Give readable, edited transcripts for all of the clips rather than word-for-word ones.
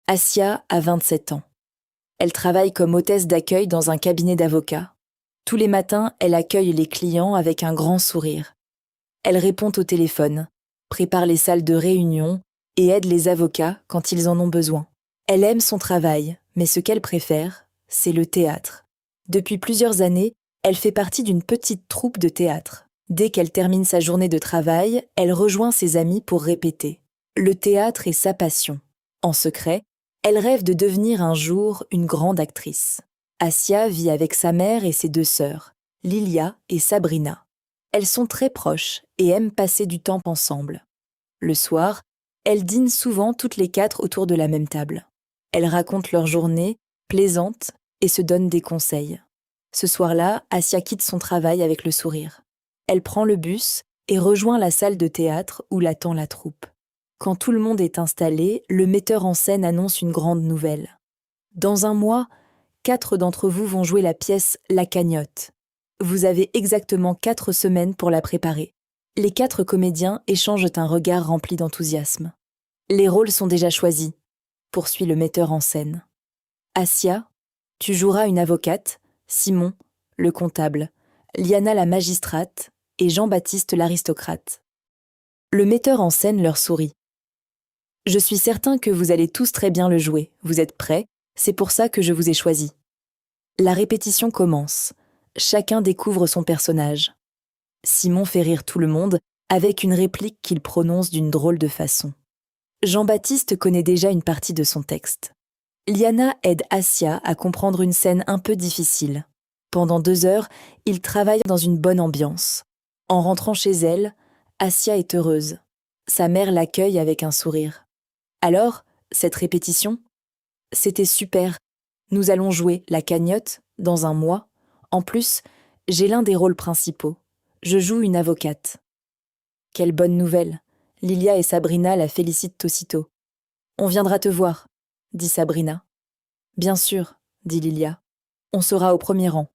Assia a 27 ans. Elle travaille comme hôtesse d'accueil dans un cabinet d'avocats. Tous les matins, elle accueille les clients avec un grand sourire. Elle répond au téléphone, prépare les salles de réunion et aide les avocats quand ils en ont besoin. Elle aime son travail, mais ce qu'elle préfère, c'est le théâtre. Depuis plusieurs années, elle fait partie d'une petite troupe de théâtre. Dès qu'elle termine sa journée de travail, elle rejoint ses amis pour répéter. Le théâtre est sa passion. En secret, elle rêve de devenir un jour une grande actrice. Assia vit avec sa mère et ses deux sœurs, Lilia et Sabrina. Elles sont très proches et aiment passer du temps ensemble. Le soir, elles dînent souvent toutes les quatre autour de la même table. Elles racontent leur journée, plaisantent et se donnent des conseils. Ce soir-là, Assia quitte son travail avec le sourire. Elle prend le bus et rejoint la salle de théâtre où l'attend la troupe. Quand tout le monde est installé, le metteur en scène annonce une grande nouvelle. Dans un mois, 4 d'entre vous vont jouer la pièce La Cagnotte. Vous avez exactement 4 semaines pour la préparer. Les 4 comédiens échangent un regard rempli d'enthousiasme. Les rôles sont déjà choisis, poursuit le metteur en scène. Assia, tu joueras une avocate, Simon, le comptable, Liana la magistrate et Jean-Baptiste l'aristocrate. Le metteur en scène leur sourit. Je suis certain que vous allez tous très bien le jouer. Vous êtes prêts? C'est pour ça que je vous ai choisi. La répétition commence. Chacun découvre son personnage. Simon fait rire tout le monde avec une réplique qu'il prononce d'une drôle de façon. Jean-Baptiste connaît déjà une partie de son texte. Liana aide Assia à comprendre une scène un peu difficile. Pendant 2 heures, ils travaillent dans une bonne ambiance. En rentrant chez elle, Assia est heureuse. Sa mère l'accueille avec un sourire. Alors, cette répétition? C'était super. Nous allons jouer La Cagnotte dans un mois. En plus, j'ai l'un des rôles principaux. Je joue une avocate. Quelle bonne nouvelle. Lilia et Sabrina la félicitent aussitôt. On viendra te voir, dit Sabrina. Bien sûr, dit Lilia. On sera au premier rang.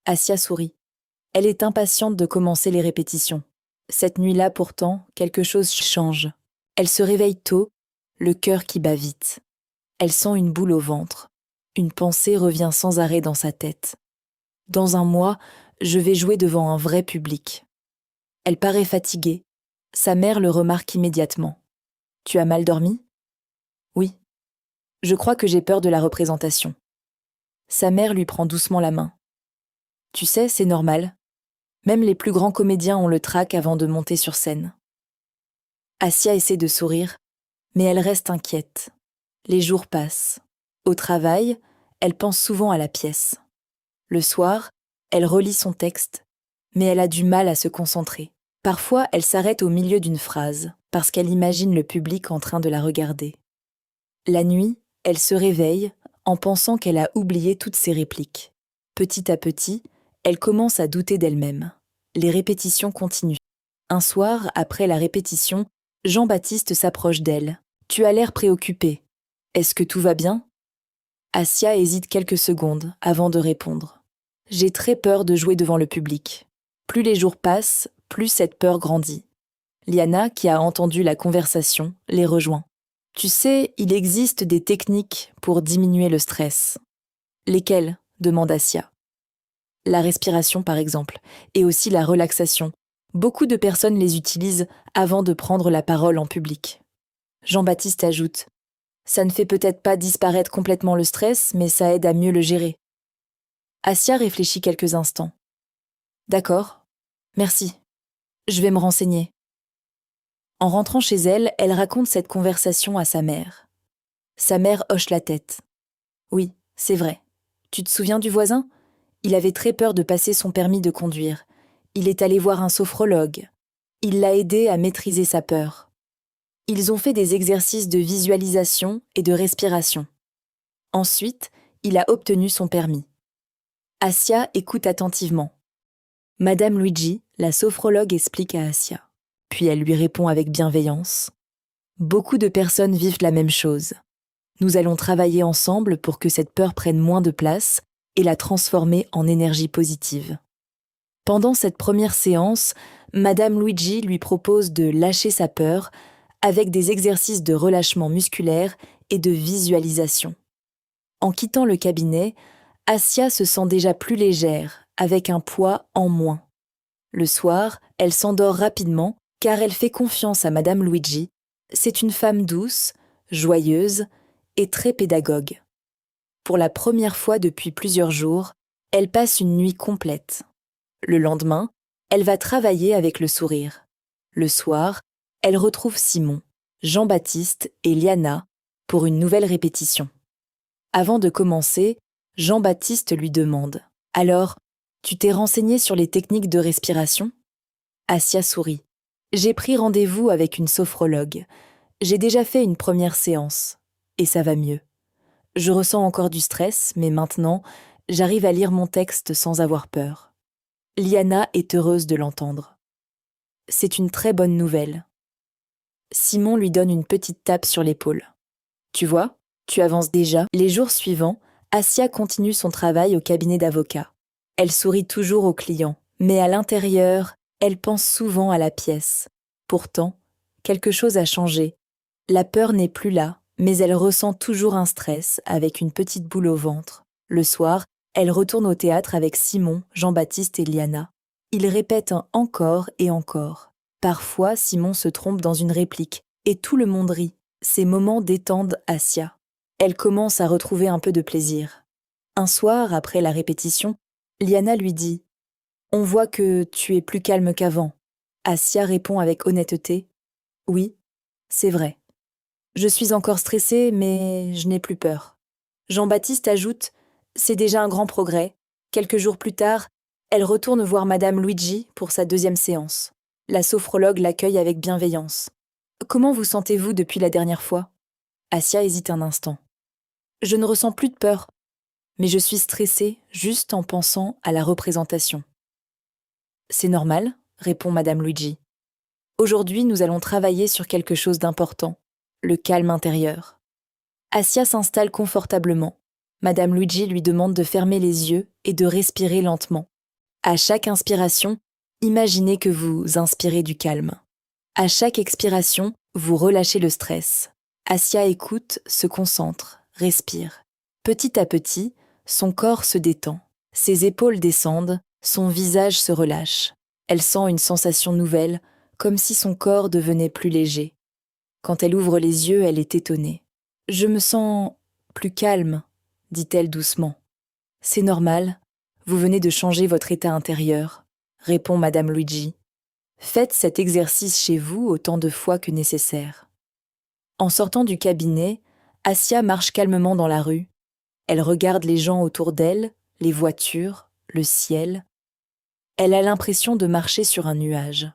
Assia sourit. Elle est impatiente de commencer les répétitions. Cette nuit-là, pourtant, quelque chose change. Elle se réveille tôt, le cœur qui bat vite. Elle sent une boule au ventre. Une pensée revient sans arrêt dans sa tête. Dans un mois, je vais jouer devant un vrai public. Elle paraît fatiguée. Sa mère le remarque immédiatement. Tu as mal dormi? Oui. Je crois que j'ai peur de la représentation. Sa mère lui prend doucement la main. Tu sais, c'est normal. Même les plus grands comédiens ont le trac avant de monter sur scène. Assia essaie de sourire, mais elle reste inquiète. Les jours passent. Au travail, elle pense souvent à la pièce. Le soir, elle relit son texte, mais elle a du mal à se concentrer. Parfois, elle s'arrête au milieu d'une phrase, parce qu'elle imagine le public en train de la regarder. La nuit, elle se réveille en pensant qu'elle a oublié toutes ses répliques. Petit à petit, elle commence à douter d'elle-même. Les répétitions continuent. Un soir, après la répétition, Jean-Baptiste s'approche d'elle. « Tu as l'air préoccupée. Est-ce que tout va bien ?» Assia hésite quelques secondes avant de répondre. « J'ai très peur de jouer devant le public. » Plus les jours passent, plus cette peur grandit. Liana, qui a entendu la conversation, les rejoint. « Tu sais, il existe des techniques pour diminuer le stress. »« Lesquelles ?» demande Assia. « La respiration, par exemple, et aussi la relaxation. Beaucoup de personnes les utilisent avant de prendre la parole en public. » Jean-Baptiste ajoute « Ça ne fait peut-être pas disparaître complètement le stress, mais ça aide à mieux le gérer. » Assia réfléchit quelques instants. « D'accord, merci. Je vais me renseigner. » En rentrant chez elle, elle raconte cette conversation à sa mère. Sa mère hoche la tête. « Oui, c'est vrai. Tu te souviens du voisin ? Il avait très peur de passer son permis de conduire. Il est allé voir un sophrologue. Il l'a aidé à maîtriser sa peur. Ils ont fait des exercices de visualisation et de respiration. Ensuite, il a obtenu son permis. » Assia écoute attentivement. Madame Luigi, la sophrologue, explique à Assia. Puis elle lui répond avec bienveillance. « Beaucoup de personnes vivent la même chose. Nous allons travailler ensemble pour que cette peur prenne moins de place et la transformer en énergie positive. » Pendant cette première séance, Madame Luigi lui propose de lâcher sa peur avec des exercices de relâchement musculaire et de visualisation. En quittant le cabinet, Assia se sent déjà plus légère, avec un poids en moins. Le soir, elle s'endort rapidement car elle fait confiance à Madame Luigi. C'est une femme douce, joyeuse et très pédagogue. Pour la première fois depuis plusieurs jours, elle passe une nuit complète. Le lendemain, elle va travailler avec le sourire. Le soir, elle retrouve Simon, Jean-Baptiste et Liana pour une nouvelle répétition. Avant de commencer, Jean-Baptiste lui demande « Alors, tu t'es renseigné sur les techniques de respiration ?» Assia sourit. « J'ai pris rendez-vous avec une sophrologue. J'ai déjà fait une première séance. Et ça va mieux. Je ressens encore du stress, mais maintenant, j'arrive à lire mon texte sans avoir peur. » Liana est heureuse de l'entendre. C'est une très bonne nouvelle. Simon lui donne une petite tape sur l'épaule. Tu vois, tu avances déjà. Les jours suivants, Assia continue son travail au cabinet d'avocat. Elle sourit toujours aux clients, mais à l'intérieur, elle pense souvent à la pièce. Pourtant, quelque chose a changé. La peur n'est plus là, mais elle ressent toujours un stress avec une petite boule au ventre. Le soir, elle retourne au théâtre avec Simon, Jean-Baptiste et Liana. Ils répètent encore et encore. Parfois, Simon se trompe dans une réplique, et tout le monde rit. Ces moments détendent Assia. Elle commence à retrouver un peu de plaisir. Un soir, après la répétition, Liana lui dit « On voit que tu es plus calme qu'avant. » Assia répond avec honnêteté « Oui, c'est vrai. Je suis encore stressée, mais je n'ai plus peur. » Jean-Baptiste ajoute « C'est déjà un grand progrès. » Quelques jours plus tard, elle retourne voir Madame Luigi pour sa deuxième séance. La sophrologue l'accueille avec bienveillance. « Comment vous sentez-vous depuis la dernière fois ?» Assia hésite un instant. « Je ne ressens plus de peur, mais je suis stressée juste en pensant à la représentation. » « C'est normal, » répond Madame Luigi. « Aujourd'hui, nous allons travailler sur quelque chose d'important, le calme intérieur. » Assia s'installe confortablement. Madame Luigi lui demande de fermer les yeux et de respirer lentement. À chaque inspiration, imaginez que vous inspirez du calme. À chaque expiration, vous relâchez le stress. Assia écoute, se concentre, respire. Petit à petit, son corps se détend. Ses épaules descendent, son visage se relâche. Elle sent une sensation nouvelle, comme si son corps devenait plus léger. Quand elle ouvre les yeux, elle est étonnée. « Je me sens plus calme, » dit-elle doucement. « C'est normal, vous venez de changer votre état intérieur, » répond Madame Luigi. Faites cet exercice chez vous autant de fois que nécessaire. En sortant du cabinet, Assia marche calmement dans la rue. Elle regarde les gens autour d'elle, les voitures, le ciel. Elle a l'impression de marcher sur un nuage.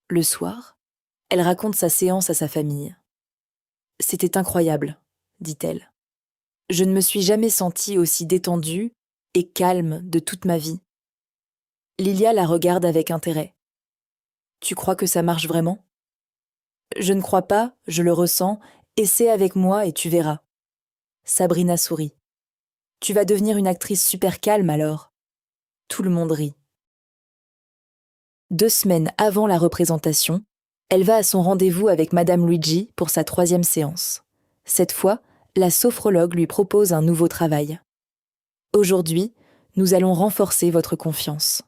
Le soir, elle raconte sa séance à sa famille. « C'était incroyable, » dit-elle. « Je ne me suis jamais sentie aussi détendue et calme de toute ma vie. » Lilia la regarde avec intérêt. « Tu crois que ça marche vraiment ?»« Je ne crois pas, je le ressens, essaie avec moi et tu verras. » Sabrina sourit. « Tu vas devenir une actrice super calme alors. » Tout le monde rit. 2 semaines avant la représentation, elle va à son rendez-vous avec Madame Luigi pour sa 3e séance. Cette fois, la sophrologue lui propose un nouveau travail. « Aujourd'hui, nous allons renforcer votre confiance. »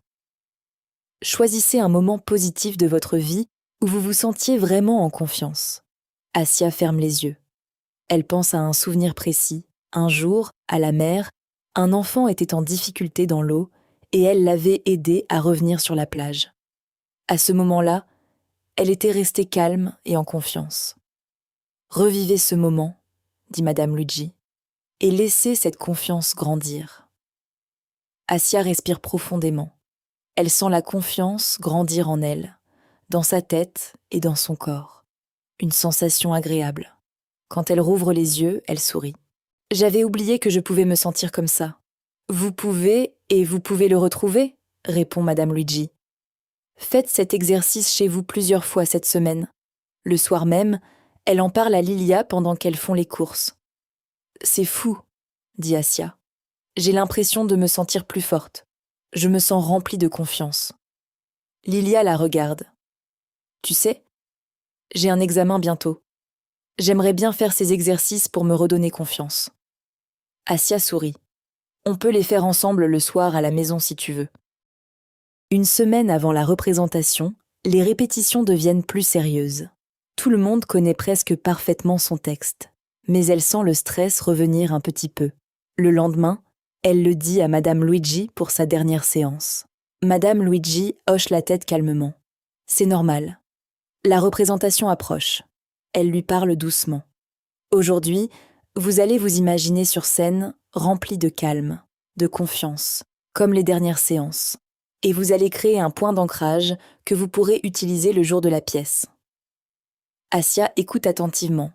Choisissez un moment positif de votre vie où vous vous sentiez vraiment en confiance. Assia ferme les yeux. Elle pense à un souvenir précis. Un jour, à la mer, un enfant était en difficulté dans l'eau et elle l'avait aidé à revenir sur la plage. À ce moment-là, elle était restée calme et en confiance. « Revivez ce moment, » dit Madame Luigi, « et laissez cette confiance grandir. » Assia respire profondément. Elle sent la confiance grandir en elle, dans sa tête et dans son corps. Une sensation agréable. Quand elle rouvre les yeux, elle sourit. « J'avais oublié que je pouvais me sentir comme ça. »« Vous pouvez et vous pouvez le retrouver ?» répond Madame Luigi. « Faites cet exercice chez vous plusieurs fois cette semaine. » Le soir même, elle en parle à Lilia pendant qu'elles font les courses. « C'est fou, » dit Assia. « J'ai l'impression de me sentir plus forte. Je me sens remplie de confiance. » Lilia la regarde. « Tu sais, j'ai un examen bientôt. J'aimerais bien faire ces exercices pour me redonner confiance. Assia sourit. On peut les faire ensemble le soir à la maison si tu veux. Une semaine avant la représentation, les répétitions deviennent plus sérieuses. Tout le monde connaît presque parfaitement son texte, mais elle sent le stress revenir un petit peu. Le lendemain, elle le dit à Madame Luigi pour sa dernière séance. Madame Luigi hoche la tête calmement. C'est normal. La représentation approche. Elle lui parle doucement. Aujourd'hui, vous allez vous imaginer sur scène rempli de calme, de confiance, comme les dernières séances. Et vous allez créer un point d'ancrage que vous pourrez utiliser le jour de la pièce. Assia écoute attentivement.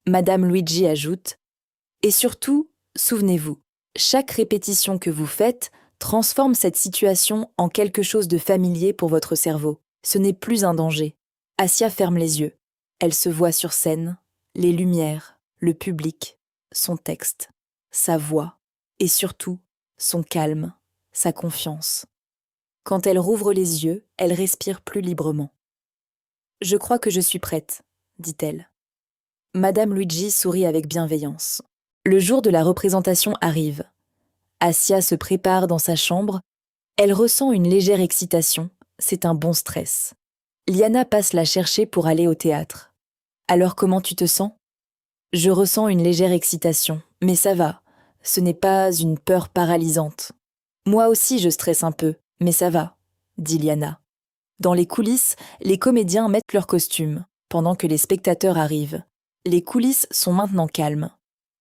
Madame Luigi ajoute « Et surtout, souvenez-vous, chaque répétition que vous faites transforme cette situation en quelque chose de familier pour votre cerveau. Ce n'est plus un danger. » Assia ferme les yeux. Elle se voit sur scène, les lumières, le public, son texte, sa voix et surtout son calme, sa confiance. Quand elle rouvre les yeux, elle respire plus librement. « Je crois que je suis prête », dit-elle. Madame Luigi sourit avec bienveillance. Le jour de la représentation arrive. Assia se prépare dans sa chambre. Elle ressent une légère excitation. C'est un bon stress. Liana passe la chercher pour aller au théâtre. « Alors comment tu te sens ?»« Je ressens une légère excitation, mais ça va. Ce n'est pas une peur paralysante. Moi aussi je stresse un peu. Mais ça va, dit Liana. Dans les coulisses, les comédiens mettent leurs costumes, pendant que les spectateurs arrivent. Les coulisses sont maintenant calmes.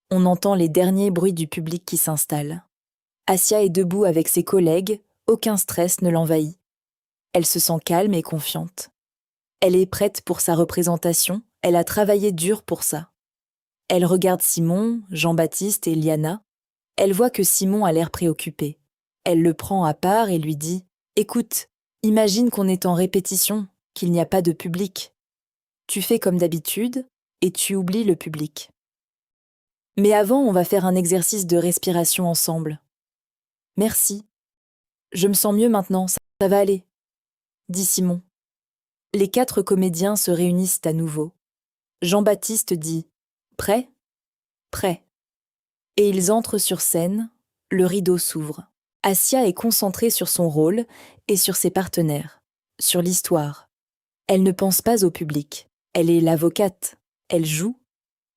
On entend les derniers bruits du public qui s'installe. Assia est debout avec ses collègues, aucun stress ne l'envahit. Elle se sent calme et confiante. Elle est prête pour sa représentation, elle a travaillé dur pour ça. Elle regarde Simon, Jean-Baptiste et Liana. Elle voit que Simon a l'air préoccupé. Elle le prend à part et lui dit « Écoute, imagine qu'on est en répétition, qu'il n'y a pas de public. Tu fais comme d'habitude et tu oublies le public. Mais avant, on va faire un exercice de respiration ensemble. Merci. Je me sens mieux maintenant, ça va aller, dit Simon. Les 4 comédiens se réunissent à nouveau. Jean-Baptiste dit « Prêt ? Prêt. » Et ils entrent sur scène, le rideau s'ouvre. Assia est concentrée sur son rôle et sur ses partenaires, sur l'histoire. Elle ne pense pas au public. Elle est l'avocate. Elle joue.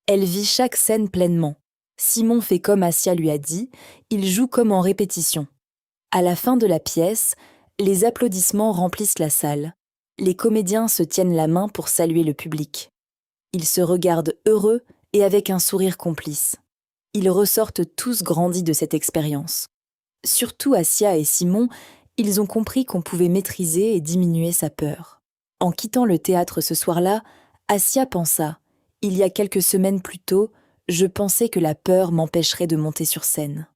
Elle vit chaque scène pleinement. Simon fait comme Assia lui a dit, il joue comme en répétition. À la fin de la pièce, les applaudissements remplissent la salle. Les comédiens se tiennent la main pour saluer le public. Ils se regardent heureux et avec un sourire complice. Ils ressortent tous grandis de cette expérience. Surtout Assia et Simon, ils ont compris qu'on pouvait maîtriser et diminuer sa peur. En quittant le théâtre ce soir-là, Assia pensa « Il y a quelques semaines plus tôt, je pensais que la peur m'empêcherait de monter sur scène.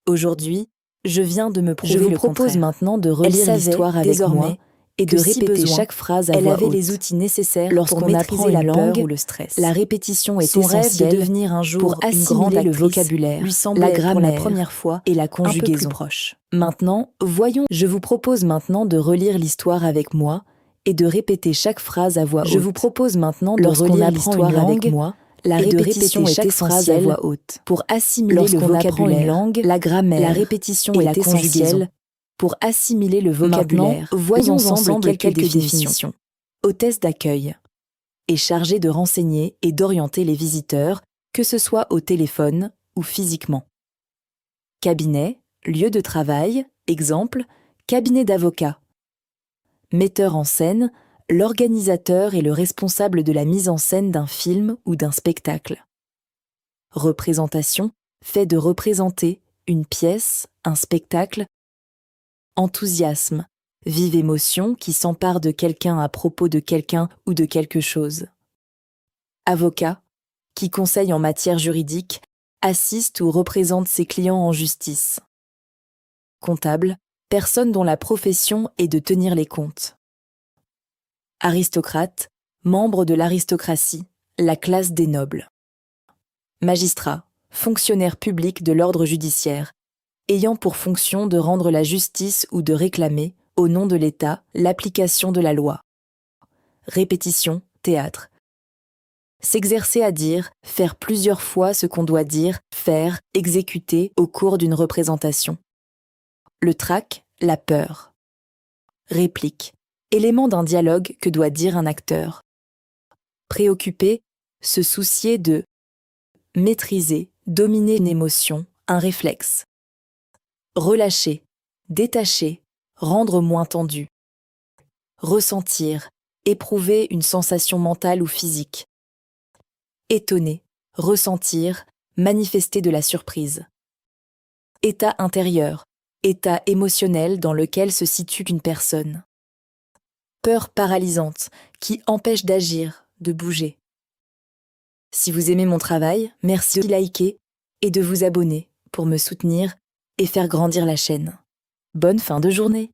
Aujourd'hui, je viens de me prouver le contraire. Je vous propose maintenant de relire l'histoire avec moi et de répéter chaque phrase à voix haute. Elle avait les outils nécessaires lorsqu'on apprend la langue ou le stress. La répétition est essentielle. Son rêve de devenir un jour pour assimiler le vocabulaire, lui semblait la grammaire, pour la première fois et la conjugaison. Un peu plus proche. Maintenant, voyons. Je vous propose maintenant de relire l'histoire avec moi et de répéter chaque phrase à voix haute. Je vous propose maintenant de relire l'histoire avec moi. La répétition est essentielle à voix haute. Pour assimiler le vocabulaire, langue, la grammaire, la répétition est essentielle. Pour assimiler le vocabulaire, voyons ensemble quelques définitions. Hôtesse d'accueil est chargée de renseigner et d'orienter les visiteurs, que ce soit au téléphone ou physiquement. Cabinet, lieu de travail, exemple, cabinet d'avocat. Metteur en scène, l'organisateur est le responsable de la mise en scène d'un film ou d'un spectacle. Représentation, fait de représenter une pièce, un spectacle. Enthousiasme, vive émotion qui s'empare de quelqu'un à propos de quelqu'un ou de quelque chose. Avocat, qui conseille en matière juridique, assiste ou représente ses clients en justice. Comptable, personne dont la profession est de tenir les comptes. Aristocrate, membre de l'aristocratie, la classe des nobles. Magistrat, fonctionnaire public de l'ordre judiciaire, ayant pour fonction de rendre la justice ou de réclamer, au nom de l'État, l'application de la loi. Répétition, théâtre. S'exercer à dire, faire plusieurs fois ce qu'on doit dire, faire, exécuter au cours d'une représentation. Le trac, la peur. Réplique, élément d'un dialogue que doit dire un acteur. Préoccuper, se soucier de. Maîtriser, dominer une émotion, un réflexe. Relâcher, détacher, rendre moins tendu. Ressentir, éprouver une sensation mentale ou physique. Étonner, ressentir, manifester de la surprise. État intérieur, état émotionnel dans lequel se situe une personne. Peur paralysante, qui empêche d'agir, de bouger. Si vous aimez mon travail, merci de liker et de vous abonner pour me soutenir et faire grandir la chaîne. Bonne fin de journée!